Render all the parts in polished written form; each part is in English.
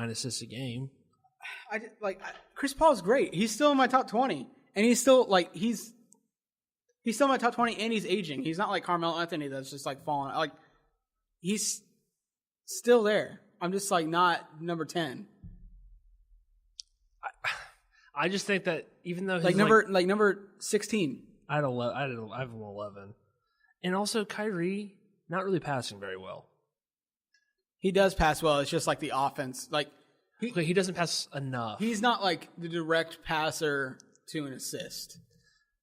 9 assists a game. Chris Paul's great. He's still in my top 20, and he's still he's still in my top 20, and he's aging. He's not like Carmelo Anthony that's just like falling. Like he's still there. I'm just like not number 10. I just think that even though he's number 16. I have him 11, and also Kyrie not really passing very well. He does pass well. It's just like the offense, like he doesn't pass enough. He's not like the direct passer to an assist.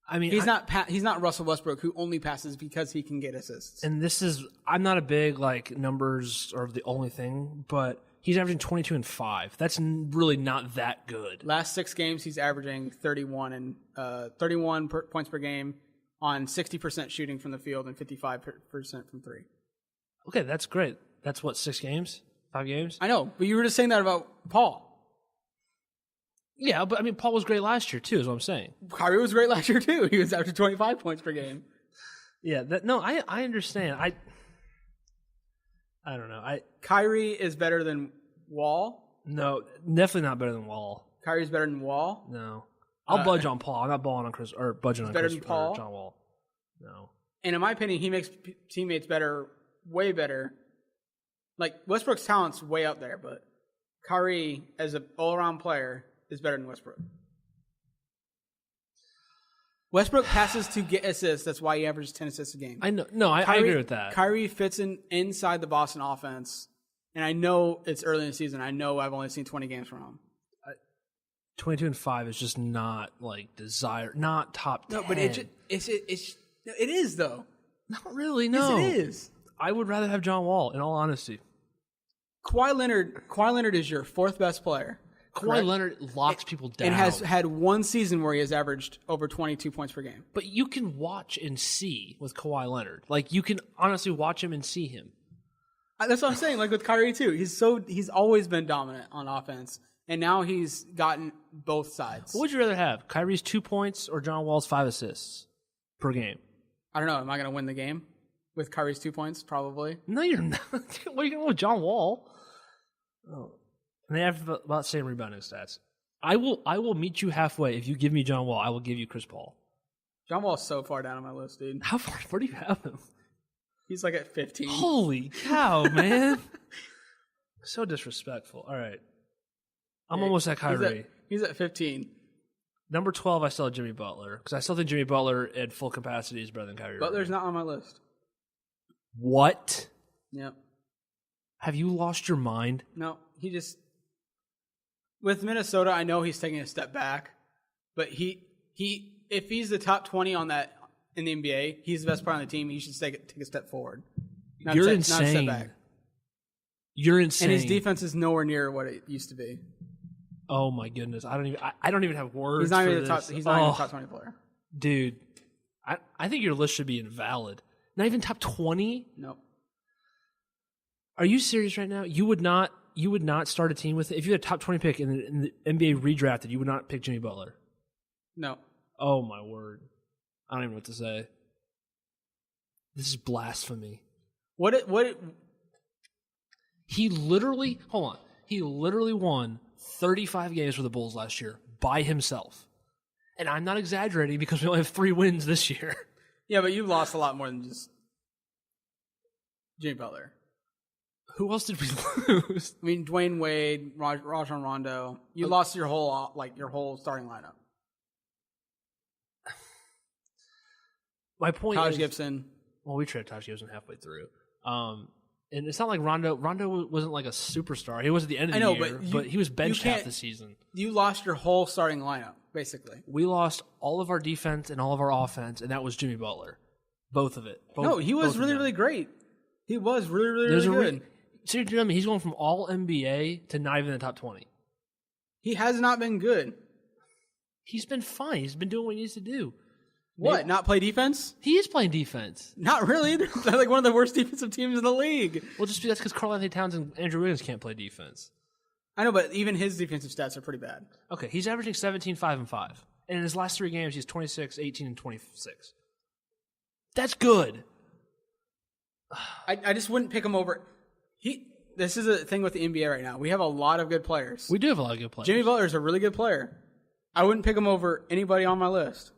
I mean, he's not Russell Westbrook who only passes because he can get assists. And I'm not a big numbers are the only thing, but he's averaging 22 and 5. That's really not that good. Last 6 games, he's averaging 31 points per game on 60% shooting from the field and 55% from 3. Okay, that's great. That's what, 6 games? 5 games? I know, but you were just saying that about Paul. Yeah, but I mean, Paul was great last year too, is what I'm saying. Kyrie was great last year too. He was averaging 25 points per game. Yeah, I understand. I don't know. Kyrie is better than Wall? No, definitely not better than Wall. Kyrie's better than Wall? No. I'll budge on Paul. I'm not balling on budging on better Chris than Paul? or John Wall. No. And in my opinion, he makes teammates better, way better. Like, Westbrook's talent's way up there, but Kyrie, as an all-around player, is better than Westbrook. Westbrook passes to get assists. That's why he averages 10 assists a game. I know. No, I agree with that. Kyrie fits inside the Boston offense, and I know it's early in the season. I know I've only seen 20 games from him. 22 and 5 is just not not top 10. No, but it is though. Not really. No, yes, it is. I would rather have John Wall. In all honesty, Kawhi Leonard is your 4th best player. Kawhi Leonard locks people down and has had one season where he has averaged over 22 points per game. But you can watch and see with Kawhi Leonard. Like, you can honestly watch him and see him. That's what I'm saying. Like with Kyrie too, he's always been dominant on offense, and now he's gotten both sides. What would you rather have? Kyrie's 2 points or John Wall's 5 assists per game? I don't know. Am I going to win the game with Kyrie's 2 points? Probably. No, you're not. What are you going to do with John Wall? Oh. And they have about the same rebounding stats. I will meet you halfway. If you give me John Wall, I will give you Chris Paul. John Wall's so far down on my list, dude. How far? Where do you have him? He's like at 15. Holy cow, man. So disrespectful. All right. I'm almost at Kyrie. He's at 15. Number 12, I still have Jimmy Butler, because I still think Jimmy Butler at full capacity is better than Kyrie. Butler's not on my list. What? Yep. Have you lost your mind? No, he just... With Minnesota, I know he's taking a step back, but if he's the top 20 on that in the NBA, he's the best player on the team. He should take a step forward. You're insane. Not a step back. You're insane. And his defense is nowhere near what it used to be. Oh my goodness! I don't even have words. He's not for even this. He's not even a top 20 player, dude. I think your list should be invalid. Not even top 20. Nope. Are you serious right now? You would not start a team with it? If you had a top 20 pick in the NBA redrafted, you would not pick Jimmy Butler? No. Oh, my word. I don't even know what to say. This is blasphemy. He literally won 35 games for the Bulls last year by himself. And I'm not exaggerating because we only have 3 wins this year. Yeah, but you lost a lot more than just Jimmy Butler. Who else did we lose? I mean, Dwayne Wade, Rajon Rondo. You lost your whole starting lineup. My point Taj is, Gibson. Well, we traded Taj Gibson halfway through. And it's not like Rondo wasn't like a superstar. He was at the end of the year, but he was benched half the season. You lost your whole starting lineup, basically. We lost all of our defense and all of our offense, and that was Jimmy Butler. Both of it. No, he was really, really great. He was really, really, really good. So you're telling me he's going from all NBA to not even in the top 20? He has not been good. He's been fine. He's been doing what he needs to do. What? Not play defense? He is playing defense. Not really. They're like one of the worst defensive teams in the league. Well, that's because Karl-Anthony Towns and Andrew Wiggins can't play defense. I know, but even his defensive stats are pretty bad. Okay, he's averaging 17, 5, and 5. And in his last 3 games, he's 26, 18, and 26. That's good. I just wouldn't pick him over. this is a thing with the NBA right now. We have a lot of good players. We do have a lot of good players. Jimmy Butler is a really good player. I wouldn't pick him over anybody on my list.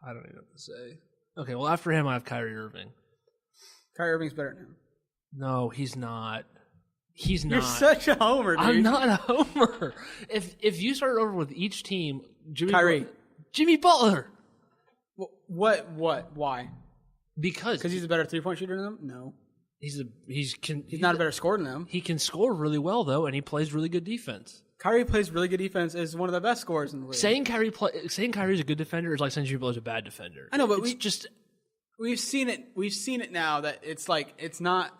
I don't even know what to say. Okay, well, after him, I have Kyrie Irving. Kyrie Irving's better than him. No, he's not. He's not. You're such a homer, dude. I'm not a homer. If you started over with each team, Kyrie. Jimmy Butler. What? Why? Because he's a better 3-point shooter than them? No. He's not a better scorer than them. He can score really well, though, and he plays really good defense. Kyrie plays really good defense, is one of the best scorers in the league. Saying Kyrie's a good defender is like saying Jimmy Butler's a bad defender. I know, but we've seen it now that it's like it's not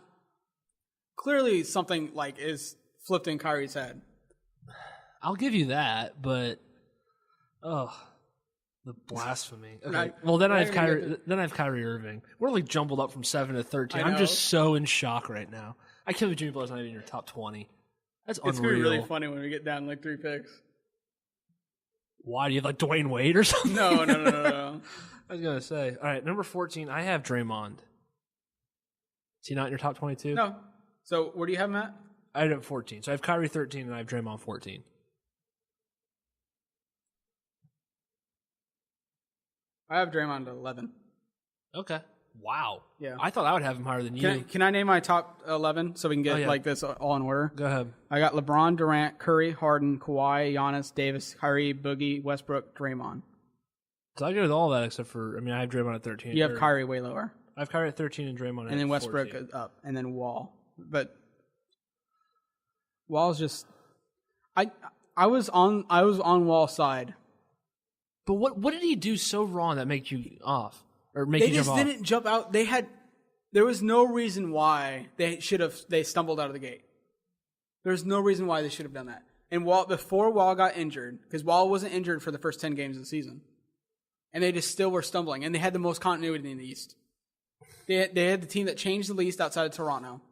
clearly something like is flipped in Kyrie's head. I'll give you that, but the blasphemy. Okay. Well, then I have Kyrie Irving. We're like jumbled up from 7 to 13. I'm just so in shock right now. I can't believe Jimmy Butler's not even in your top 20. That's unreal. It's going to be really funny when we get down like 3 picks. Why? Do you have like Dwayne Wade or something? No. I was going to say. All right, number 14, I have Draymond. Is he not in your top 22? No. So where do you have him at? I have 14. So I have Kyrie 13 and I have Draymond 14. I have Draymond at 11. Okay. Wow. Yeah. I thought I would have him higher than you. Can I name my top 11 so we can get like this all in order? Go ahead. I got LeBron, Durant, Curry, Harden, Kawhi, Giannis, Davis, Kyrie, Boogie, Westbrook, Draymond. So I go with all that except for, I have Draymond at 13. You have Kyrie way lower. I have Kyrie at 13 and Draymond at 14. And then Westbrook is up, and then Wall. But Wall's just I was on Wall's side. But what did he do so wrong that made you off? Or make you jump off? They just didn't jump out. There was no reason why they stumbled out of the gate. There's no reason why they should have done that. And before Wall got injured, because Wall wasn't injured for the first 10 games of the season, and they just still were stumbling, and they had the most continuity in the East. They had the team that changed the least outside of Toronto,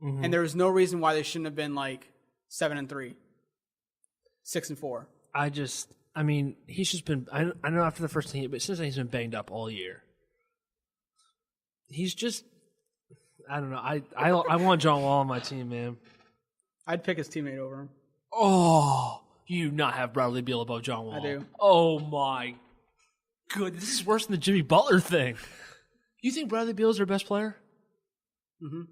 and there was no reason why they shouldn't have been like 7-3, 6-4. He's just been. I know after the first team, but since then he's been banged up all year. He's just. I don't know. I want John Wall on my team, man. I'd pick his teammate over him. Oh, you do not have Bradley Beal above John Wall. I do. Oh my good. This is worse than the Jimmy Butler thing. You think Bradley Beal is their best player? Mm-hmm.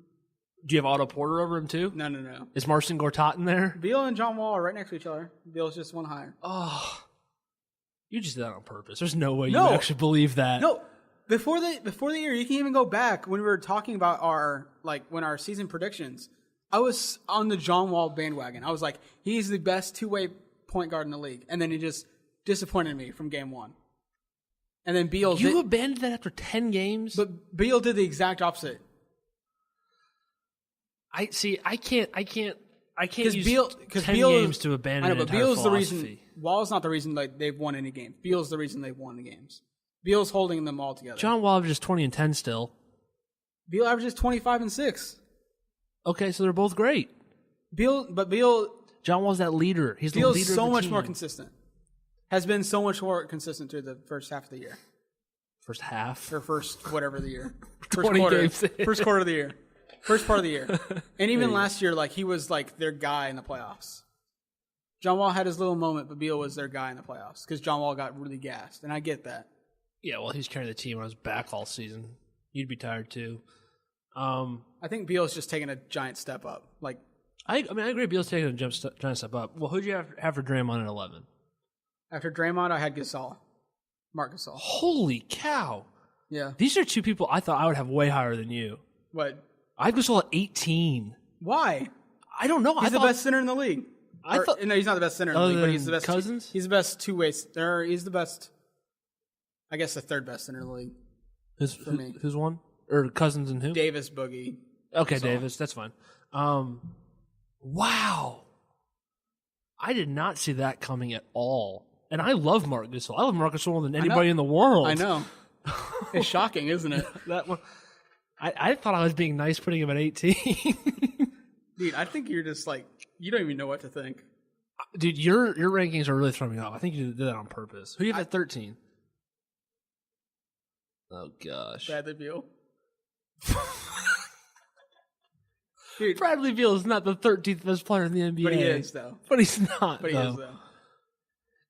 Do you have Otto Porter over him too? No. Is Marcin Gortat in there? Beal and John Wall are right next to each other. Beal's just one higher. Oh, you just did that on purpose. There's no way you would actually believe that. No, before the year, you can even go back when we were talking about our season predictions. I was on the John Wall bandwagon. I was like, he's the best two-way point guard in the league, and then he just disappointed me from game one. And then Beal abandoned that after 10 games? But Beal did the exact opposite. I can't use Beal, 10 games to abandon an entire Beal's philosophy. the reason. Wall's not the reason they've won any games. Beal's the reason they've won the games. Beal's holding them all together. John Wall averages 20 and 10 still. Beal averages 25 and 6. Okay, so they're both great. Beal. John Wall's that leader. He's the Beal's leader so of the much team. more consistent. Has been so much more consistent through the first half of the year. First half? Or first whatever the year. 20 games in. First quarter of the year. First part of the year. And even last year, he was their guy in the playoffs. John Wall had his little moment, but Beal was their guy in the playoffs because John Wall got really gassed, and I get that. Yeah, well, he's carrying the team on his back all season. You'd be tired too. I think Beal's just taking a giant step up. I agree. Beal's taking a giant step up. Well, who'd you have for Draymond at 11? After Draymond, I had Gasol, Marc Gasol. Holy cow! Yeah, these are two people I thought I would have way higher than you. What? I have Gasol at 18. Why? I don't know. He's the best center in the league. No, he's not the best center in the league, but he's the best. Cousins? He's the best two-way. He's the best. I guess the third best center in the league. Who's one? Or Cousins and who? Davis, Boogie. Okay, Davis. That's fine. Wow. I did not see that coming at all. And I love Marc Gasol. I love Marc Gasol more than anybody in the world. I know. It's shocking, isn't it? That one. I thought I was being nice putting him at 18. Dude, I think you're just you don't even know what to think. Dude, your rankings are really throwing me off. I think you did that on purpose. Who do you have at 13? Oh, gosh. Bradley Beal. Dude, Bradley Beal is not the 13th best player in the NBA. but he is, though. But he's not, But he though. is, though.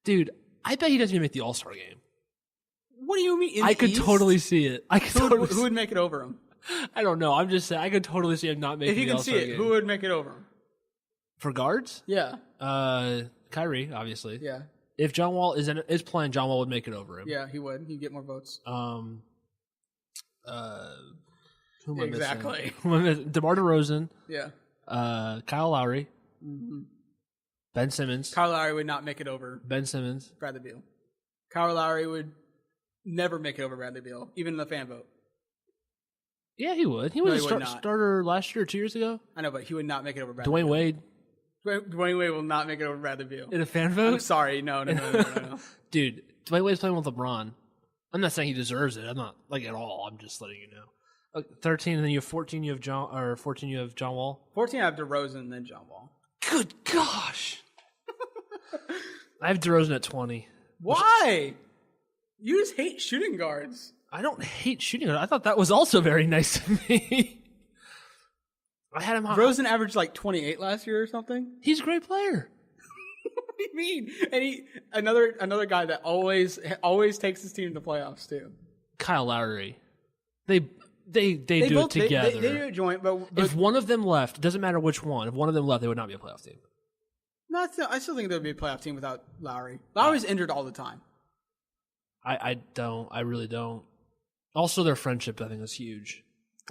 Dude, I bet he doesn't even make the All-Star game. What do you mean? In I the could East? totally see it. Who would make it over him? I don't know. I'm just saying. I could totally see him not making If you the can All-Star see it, game. who would make it over him? For guards? Yeah. Kyrie, obviously. Yeah. If John Wall is playing, John Wall would make it over him. Yeah, he would. He'd get more votes. Who am I Exactly. missing? Who am I missing? DeMar DeRozan, Yeah. Kyle Lowry, Ben Simmons. Kyle Lowry would not make it over Ben Simmons. Bradley Beal. Kyle Lowry would never make it over Bradley Beal, even in the fan vote. Yeah, he would. He was he a would not. starter last year, 2 years ago. I know, but he would not make it over Bradley Dwayne Beal. Wade Dwayne Wade will not make it over Bradley Beal. in a fan I'm vote. sorry. No. Dude, Dwayne Wade's playing with LeBron. I'm not saying he deserves it. I'm not like at all. I'm just letting you know. 13, and then you have 14. You have John Wall. 14, I have DeRozan, and then John Wall. Good gosh. I have DeRozan at 20. Why? You just hate shooting guards. I don't hate shooting. I thought that was also very nice to me. I had him high. DeRozan averaged like 28 last year or something. He's a great player. What do you mean? And he another guy that always takes his team to the playoffs too. Kyle Lowry. They do it together. They do it joint, but if one of them left, it doesn't matter which one. If one of them left, they would not be a playoff team. no, I still think there would be a playoff team without Lowry. Lowry's injured all the time. I don't. I really don't. Also, their friendship, I think, is huge.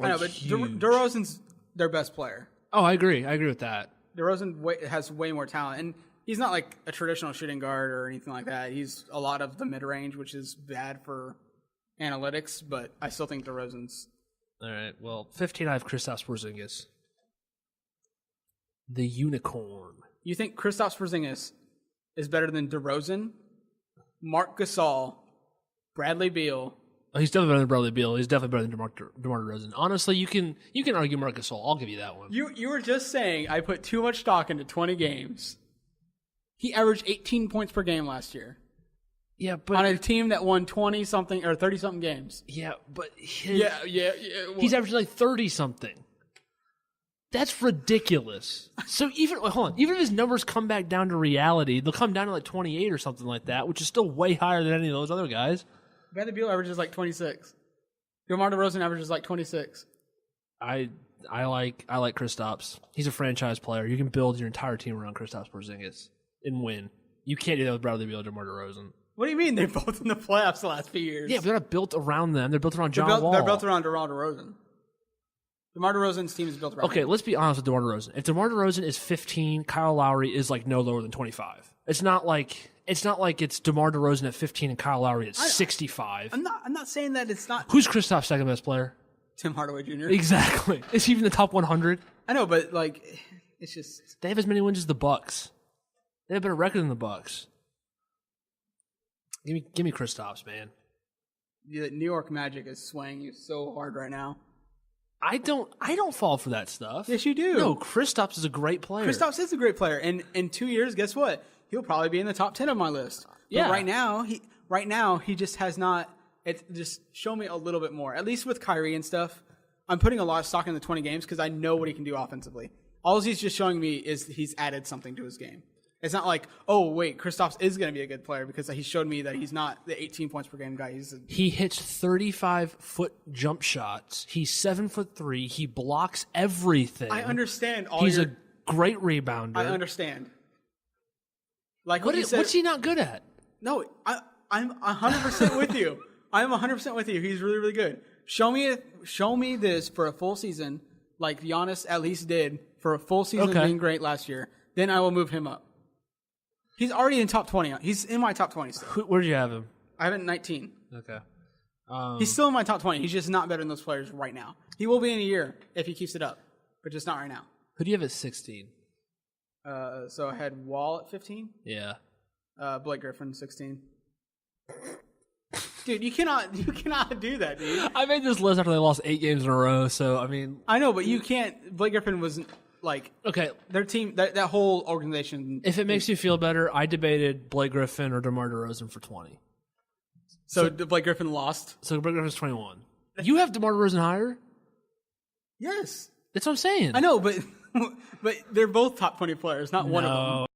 I know, but DeRozan's their best player. Oh, I agree. I agree with that. DeRozan has way more talent, and he's not like a traditional shooting guard or anything like that. He's a lot of the mid range, which is bad for analytics. But I still think DeRozan's. All right. Well, 15. I have Kristaps Porzingis, the unicorn. You think Kristaps Porzingis is better than DeRozan, Marc Gasol, Bradley Beal? Oh, he's definitely better than Bradley Beal. He's definitely better than DeMar DeRozan. Honestly, you can argue Marc Gasol. I'll give you that one. You were just saying I put too much stock into 20 games. He averaged 18 points per game last year. Yeah, but on a team that won 20 something or 30 something games. Yeah, but yeah. Well, he's averaging like 30 something. That's ridiculous. So hold on, even if his numbers come back down to reality, they'll come down to like 28 or something like that, which is still way higher than any of those other guys. Bradley Beal averages like 26. DeMar DeRozan averages like 26. I like Kristaps. He's a franchise player. You can build your entire team around Kristaps Porzingis and win. You can't do that with Bradley Beal or DeMar DeRozan. What do you mean? They're both in the playoffs the last few years. Yeah, but they're not built around them. They're built around John Wall. They're built around DeMar DeRozan. DeMar DeRozan's team is built around him. Let's be honest with DeMar DeRozan. If DeMar DeRozan is 15, Kyle Lowry is like no lower than 25. It's not like it's DeMar DeRozan at 15 and Kyle Lowry at 65. I'm not saying that it's not. Who's Kristaps' second best player? Tim Hardaway Jr. Exactly. Is he even the top 100? I know, but like, it's just they have as many wins as the Bucks. They have a better record than the Bucks. Give me Kristaps, man. The New York Magic is swaying you so hard right now. I don't fall for that stuff. Yes, you do. No, Kristaps is a great player. Kristaps is a great player, and in 2 years, guess what? He'll probably be in the top 10 of my list. Yeah. But right now he just has not. It's just show me a little bit more. At least with Kyrie and stuff, I'm putting a lot of stock in the 20 games because I know what he can do offensively. All he's just showing me is he's added something to his game. It's not like, oh, wait, Kristaps is going to be a good player because he showed me that he's not the 18 points per game guy. He hits 35-foot jump shots. He's 7'3". He blocks everything. I understand. He's a great rebounder. I understand. Like what you said, what's he not good at? No, I'm 100% with you. I'm 100% with you. He's really, really good. Show me this for a full season, like Giannis at least did for a full season being great last year. Then I will move him up. He's already in top 20. He's in my top 20 still. Where did you have him? I have it 19. Okay. He's still in my top 20. He's just not better than those players right now. He will be in a year if he keeps it up, but just not right now. Who do you have at 16? So I had Wall at 15. Yeah. Blake Griffin 16. Dude, you cannot do that, dude. I made this list after they lost 8 games in a row, so I mean, I know, but you can't. Blake Griffin was like their team. That whole organization. If it makes you feel better, I debated Blake Griffin or DeMar DeRozan for 20. So Blake Griffin lost. So Blake Griffin's 21. You have DeMar DeRozan higher? Yes. That's what I'm saying. I know, but they're both top 20 players, not one of them.